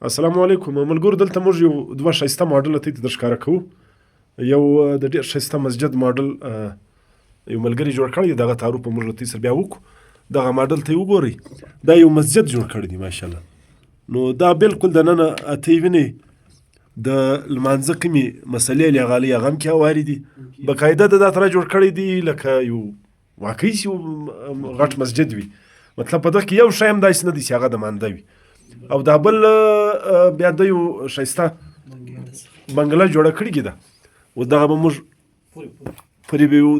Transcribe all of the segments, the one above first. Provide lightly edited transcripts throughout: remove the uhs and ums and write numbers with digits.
السلام علیکم ملګرو. دلته موږ یو دوه ښایسته ماډل ته در ښکاره کوو. یو د ډېر ښایسته مسجد ماډل یو ملګري جوړ کړی دی، دغه تعارف به موږ له سره بیا وکړو. دغه ماډل ته یې وګورئ، دا یو مسجد جوړ کړی دی ماشاءالله. نو دا بالکل دننه ته یې وینئ د لمانځه کومې مسلې لیغالۍ هغه هم کې هوارې دي. باقاعده د دا طرح جوړ کړی دی لکه یو واقعي یو غټ مسجد وي. مطلب په دغه کې یو شی هم داسې نه دی چې هغه د مانده وي. او دا بل بیا د یو ښایسته بنګله جوړه کړې ده، و دغه به موږ پرې به یو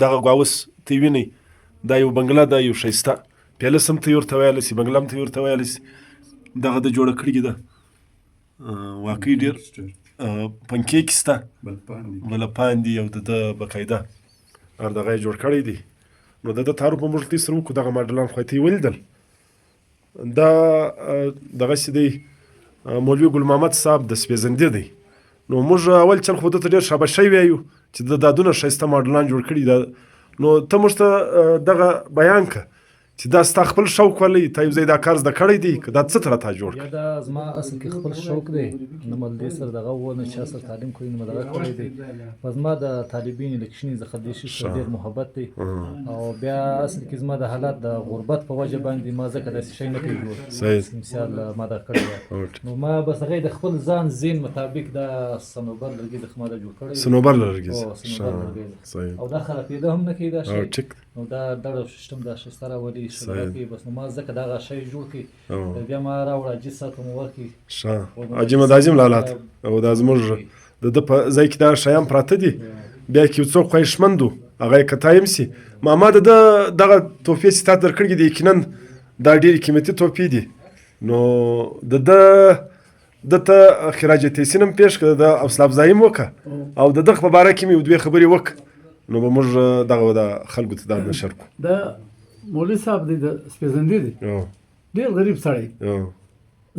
دغه ګاوس ته یې وینئ، دا یو بنګله ده، یو ښایسته پیلس هم ته یې ورته ویلی شي، بنګله هم ته یې ورته ویلی شي. دغه د جوړه کړې ده، واقعي ډېر پنکیک شته، بلپان دي، او د ده باقاعده هر دغه یې جوړ کړی دی. نو د ده تعارف به موږ له سره وکړو. دغه ماډلان خو ته یې ولیدل. دا دغسې دی مولوي ګل محمد صاحب د سپېزندې دی. نو موږ اول چل خو ده ته ډېر شاباشي وایو چې د دا دونه ښایسته ماډلان جوړ کړي. نو ته موږ ته دغه بیان که چې دا ستا خپل شوق ولی تا یو ځای دا کار زده کړی دی که دا څه ته راته جوړ کړ؟ دا زما اصل کې خپل شوق دی، نه مل دې سره دغه و نه چې اصل تعلیم کوي، نه دغه کړی دی. په زما د طالبین د کښنې څخه دې شي سره ډېر محبت دی. او بیا اصل کې زما د حالات د غربت په وجه باندې ما ځکه داسې شی نه کوي جوړ. مثال ما دا کړی دی. نو ما بس هغه د خپل ځان ذهن مطابق دا صنوبر لرګي د خما دا جوړ کړی. صنوبر لرګي او دا خرابېده هم نه کوي دا شی. نو دا دغه سیستم دا ښایسته راولي شرایطي. بس نو ما ځکه دغه شی جوړ کړي، بیا ما راوړه عجیز ساعت مو ورکړي عجیمه د عظیم لالات. او دا زموږ د ده په ځای کې دا شیان پراته دي. بیا کې یو څوک خواهشمند و هغه یې که تایم شي، ما د ده دغه تحفې چې تا ته درکړي دي یقینا دا ډېرې قیمتي تحفې دي. نو د ده ته خراج تحسین هم پېښ کړه، د حوصله افزایي هم وکړه، او د دغه په باره کې مې یو دوې خبرې وکړه. نو به موږ دغه د خلکو ته دا نشر کړو. دا مولوي صاحب دی، د سپېزندې دی، ډېر غریب سړی.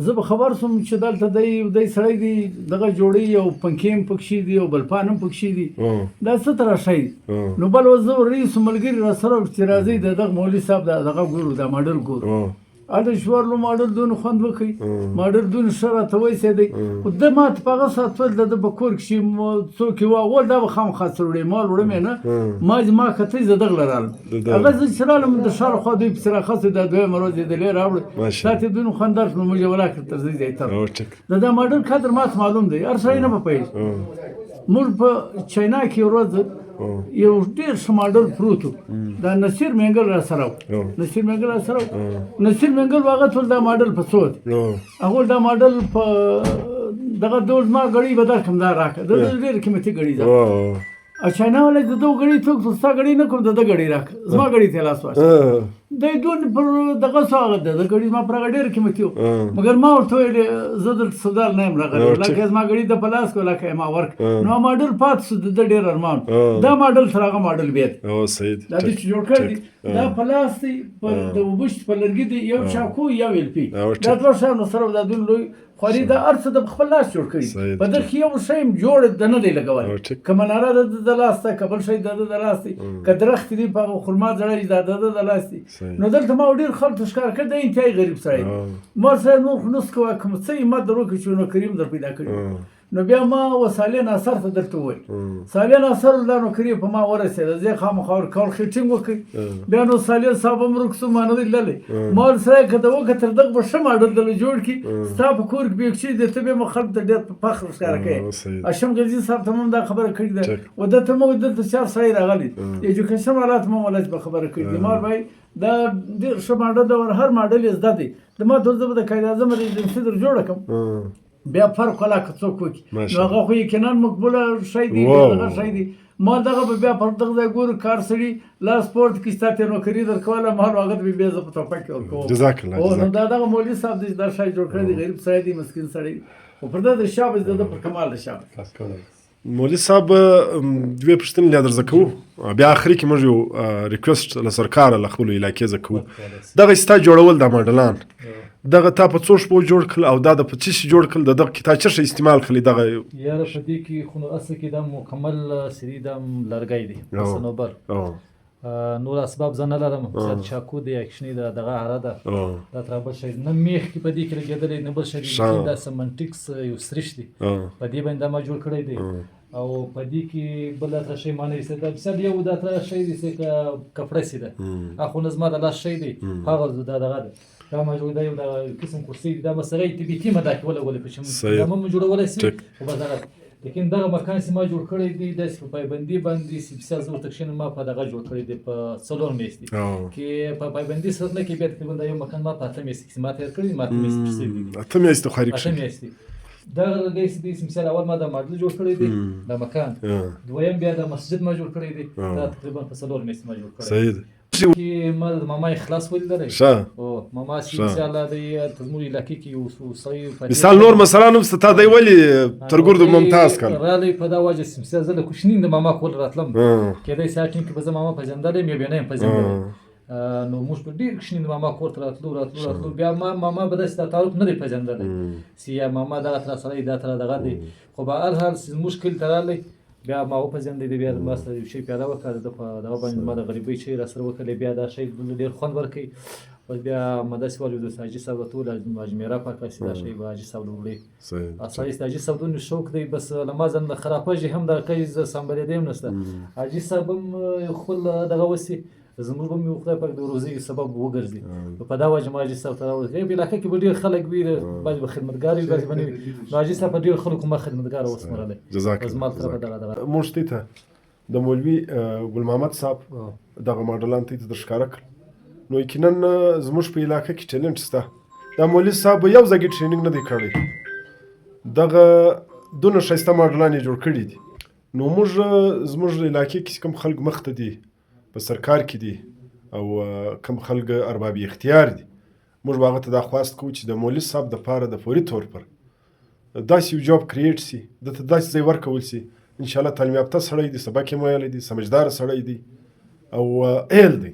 زه به خبر شوم چې دلته دی سړی دی دغه جوړوي، او پنکې هم پکښې دي او بلپان هم پکښې دي. دا څه ته راشی دی؟ نو بل زه رئیس ملګري را سره چې راځئ د دغه مولوي صاحب دغه ګورو، دا ماډل ګورو. هلته شوارلو ماډل دونه خوند وکړي، ماډل دونه ښه راته وایسېدی. خو ده ما ته په هغه ساعت ویل د ده په کور کښې څوک یې واغول دا به خامخا څه وړې ما وړم یې نه. ما کتئ زه دغه له رالم. هغه زه چې رالم د شاوخوا دوی پسې راخاستو، دا دویمه ورځ یې دلې راوړل. شاته یې دونه خوند درکړ نو موږ یې ولاکړ تر دې ځای ته. د دا ماډل قدر ماته معلوم دی، هر سړی نه به پوهېږي. موږ په چاینا کې یو ورځ یو ډېر ښه ماډل پروت و، دا نصیر مینګل را سره و. نصیر مینګل هغه ټول دا ماډل په څو دی، هغه دا ماډل په دغه ډول زما ګړۍ به درکړم دا راکړه، د ډېرې قیمتي ګړۍ ده. او چاینا والا د ده ګړۍ څوک ستا ګړۍ نه کوم، د ده ګړۍ راکړه، زما ګړۍ ته یې لاس واچوه. دی ډول پر دغه څه هغه ده، د ګړۍ زما پر هغه ډېره قیمتي و. مګر ما ورته ویل زه دلته سودال نه یم راغلی، لکه زما ګړۍ ده په لاس کړه، لکه یې ما ورکړه. نو ماډل پاتې شو، د ده ډېر ارمان. دا ماډل تر هغه ماډل بیا دی، دا دې چې جوړ کړی دی. دا په لاس دی، د اوبشت په لرګي دی، یو چاکو یو ایلپي، دا دوه شیانو سره دا دونه لوی خواري. دا هر څه د خپل لاس جوړ کړي. په دغه کې یو شی هم جوړ د نه دی لګولی، که مناره د ده د لاس ده، که بل شی د ده د لاس دی، که درخت دی په هغه خرما زړی دا د ده د لاس دی. نو دلته ما ډېر خلکو ښکار کړ، دی انتهایي غریب سړی دی. ما سره نور خو نس کوه کوم څه همت در وکړي چې نوکري هم در پیدا کړي. نو بیا ما و صالح ناصر ته درته وویل، صالح ناصر دا نوکري په ما ورسېده، زه یې خامخا ورکول ښه ټینګ وکړئ. بیا نو صالح صاحب هم رخصو ما نه دی تللی. ما ورسره که ده وکړه تر دغه به ښه ماډل دله جوړ کړي، ستا په کور کې بیکچې دی، ته بیا مو خلکو ته ډېر په فخر ښکاره کوې. هاشم غزي صاحب ته هم دا خبره کړې ده، و ده ته مو دلته چار سړی راغلی ایجوکیشن والا ته مو ولایت په خبره کړې دي. ما وایي دا ډېر ښه ماډل ده، هر ماډل یې زده دی. د ما ته زه به د قاید اعظم ایجنسي در جوړه کړم، بیا فرق ولا که څوک وکړي. نو هغه خو یقینا مقبوله شی دی، دغه شی دی. ما دغه به بیا پر دغه ځای ګورو کار سړي لا سپورټ کې ستا ته نوکري درکوله، مهال هغه ته بیا زه په توپک کې ورکوم. نو دا دغه مولوي صاحب دی دا شی جوړ کړی دی، غریب سړی دی، مسکین سړی. خو پر ده د شابه د ده پر کمال د شابه. مولوي صاحب دوې پوښتنې لا درزده کوو، بیا آخري کې موږ یو ریکویسټ له سرکاره له خپلو علاقې زه کوو. دغه ستا جوړول دا ماډلان دغه تا په څو شپو جوړ کړل، او دا د په څه شي جوړ کړل، د دغه کې تا څه شی استعمال کړلی؟ دغه یاره په دې کې خو نو اصل کې دا مکمل سري دا لرګی دی، صنوبر. نور اسباب زه نه لرم زیات چاکو دی اکشني د دغه هره ده دا تر بل شي نه میخ کې په دې کې لګېدلې نه بل شي دا سمنټکس یو سرش دی په دې باندې ما جوړ کړی دی او په دې کې بل تر شي معنی څه دا څه یو دا تر شي دی چې کپړه سي ده اخو نظم د لاس شي دی هغه دغه دا ما جوړ دا یو قسم کرسي دا مسغې تی بي تی ما دا ولا پښم دا ما جوړولای سي او بازار لیکن دغه مکان چې ما جوړ کړی دی د پایبندي باندې سپیشل زو تکشن ما په دغه جوړ کړی دی په څلور میاشتې کې په پایبندي سره نه کې بیا تقریبا د یو مکان ما په 8 میاشتې ما تیر کړی ما 8 میاشتې خارج شو 8 میاشتې دا د سپیشل اول ما د ماډل جوړ کړی دی د مکان دویم بیا د مسجد ما جوړ کړی دی دا تقریبا په څلور میاشتې ما جوړ کړی صحیح کې ماما اخلاص ولیدل او ماما سپیشل د تزموري علاقې کې یو صحیح مثال نور مثلا نو ستا دی ولی ترګور ممتاز کړ رالی په دا وجه سپیشل زله کوشنین د ماما کول راتلم کېدای ساتین کې به ماما پېژندلې مې بیا نه پېژندلې نو موږ په ډیر کوشنین ماما کور ته راتلو بیا ماما به د تعارف نه پېژندلې سیا ماما دا تر سره دا تر دغه دی خو به هر حال مشکل ترالی بیا ما وپېژندې بیا ما سره یو شی پیدا وکړ د دغه باندې ما د غریبۍ شی را سره وکړې بیا دا شی ډېر خوند ورکوي او بیا ما داسې ولید حاجي صاحب ته ټول اجمیره پاکه سي دا شی به حاجي صاحب وړي اصلي حاجي صاحب دونه شوق دی بس لمازن خرابه هم د کیز سمبلې دیم نسته حاجي صاحب خپل دغه وسی زموږ به مې خدای پاک د روزي سبب وګرځي په دا وجه ما حاجي صاحب ته راوړی په علاقه کې به ډېر خلک وي بعضې به خدمتګار وي بعضې به نه وي حاجي صاحب په ډېر خلکو ما خدمتګار وسمرلی جزاک الله موږ ته د مولوي ګل محمد صاحب دغه ماډلان ته در ښکاره کړ نو یقینا زموږ په علاقه کې ټیلنټ شته دا مولوي صاحب یو ځای ټریننګ نه دی کړی دغه دونه ښایسته ماډلان یې جوړ کړي دي نو موږ زموږ علاقې کې کوم خلک مخ ته دي په سرکار کې دي او کم خلک ارباب اختیار دي موږ به هغه ته دا خواست کوو چې د مولوي صاحب دپاره د فوري طور پر داسې یو جاب کریټ سي دته داسې ځای ورکول سي انشاءالله تعلیم یافته سړی دی سبق یې ویلی دی سمجداره سړی دی او ایل دی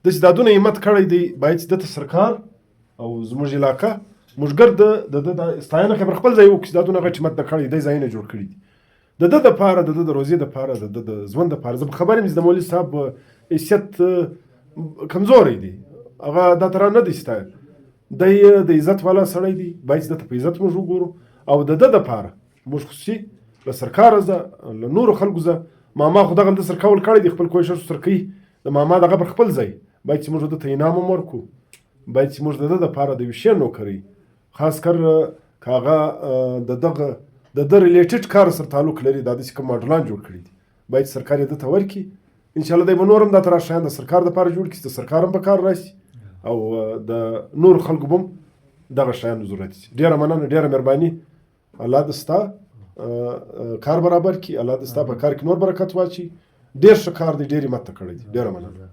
داسې دا دونه همت کړی دی باید چې دته سرکار او زموږ علاقه موږ ګرد د ستاینه خبر خپل ځای وکړي چې دا دونه غټ همت د کړی دی ځایونه جوړ کړي دي د ده دپاره د ده د روزي دپاره د ده د ژوند دپاره زه خبر یم چې د مولوي صاحب حیثیت کمزوری دی هغه دا تر نه دی ستا دی د عزت والا سړی دی باید چې دته په عزت موږ وګورو او د ده دپاره موږ خصوصي له سرکاره زه له نورو خلکو زه ماما خو دغه د سرکول کړی دی خپل کوشش سره کوي د ماما دغه پر خپل ځای باید چې موږ دته انعام هم ورکړو باید چې موږ د ده دپاره د یو شی نوکري خاص کر که هغه د دغه د ده ریلیټډ کار سره تعلق لري دا داسې کوم ماډلان جوړ کړي دي باید سرکار یې دته ورکړي انشاءالله دی به نور هم دا تر شیان د سرکار دپاره جوړ کړي د سرکار هم په کار راشي او د نور خلکو به هم دغه شیانو ضرورت شي ډېره مننه ډېره مهرباني الله د ستا کار برابر کړي الله د ستا په کار کې نور برکت واچي ډېر ښه کار دی ډېر همت ته کړی دی ډېره مننه